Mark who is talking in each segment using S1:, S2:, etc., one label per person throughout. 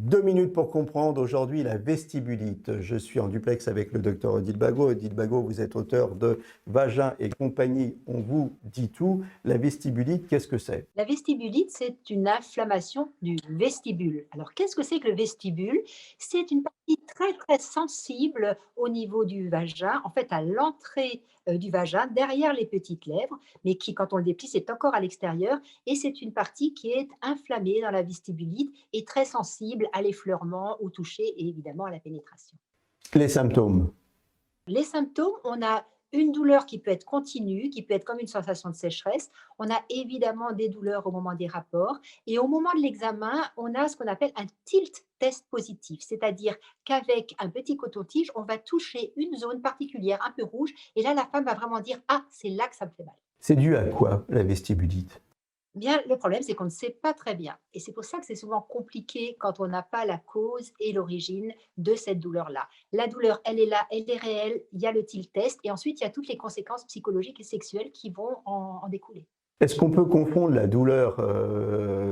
S1: 2 minutes pour comprendre aujourd'hui la vestibulite. Je suis en duplex avec le docteur Odile Bagot. Odile Bagot, vous êtes auteur de Vagin et compagnie, on vous dit tout. La vestibulite, qu'est-ce que c'est?
S2: La vestibulite, c'est une inflammation du vestibule. Alors, qu'est-ce que c'est que le vestibule? C'est une partie très, très sensible au niveau du vagin, en fait, à l'entrée du vagin, derrière les petites lèvres, mais qui, quand on le déplie, c'est encore à l'extérieur. Et c'est une partie qui est inflammée dans la vestibulite et très sensible à l'effleurement, au toucher et évidemment à la pénétration.
S1: Les symptômes.
S2: Les symptômes, on a une douleur qui peut être continue, qui peut être comme une sensation de sécheresse. On a évidemment des douleurs au moment des rapports. Et au moment de l'examen, on a ce qu'on appelle un tilt test positif, c'est-à-dire qu'avec un petit coton-tige, on va toucher une zone particulière un peu rouge. Et là, la femme va vraiment dire: ah, c'est là que ça me fait mal.
S1: C'est dû à quoi, la vestibulite?
S2: Bien, le problème, c'est qu'on ne sait pas très bien. Et c'est pour ça que c'est souvent compliqué quand on n'a pas la cause et l'origine de cette douleur-là. La douleur, elle est là, elle est réelle, il y a le tilt test, et ensuite, il y a toutes les conséquences psychologiques et sexuelles qui vont en découler.
S1: Est-ce qu'on peut confondre la douleur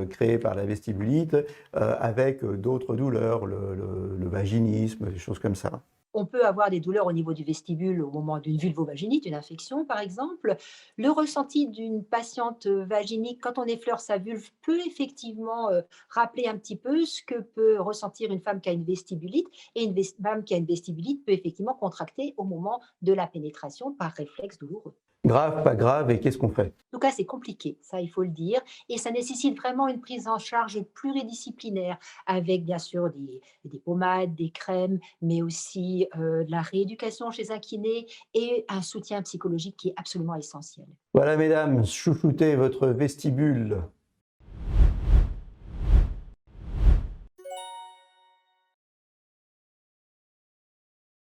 S1: créée par la vestibulite avec d'autres douleurs, le vaginisme, des choses comme ça?
S2: On peut avoir des douleurs au niveau du vestibule au moment d'une vulvovaginite, une infection par exemple. Le ressenti d'une patiente vaginique quand on effleure sa vulve peut effectivement rappeler un petit peu ce que peut ressentir une femme qui a une vestibulite. Et une femme qui a une vestibulite peut effectivement contracter au moment de la pénétration par réflexe douloureux.
S1: Grave, pas grave, et qu'est-ce qu'on fait?
S2: En tout cas, c'est compliqué, ça il faut le dire, et ça nécessite vraiment une prise en charge pluridisciplinaire avec bien sûr des pommades, des crèmes, mais aussi de la rééducation chez un kiné et un soutien psychologique qui est absolument essentiel.
S1: Voilà, mesdames, chouchoutez votre vestibule.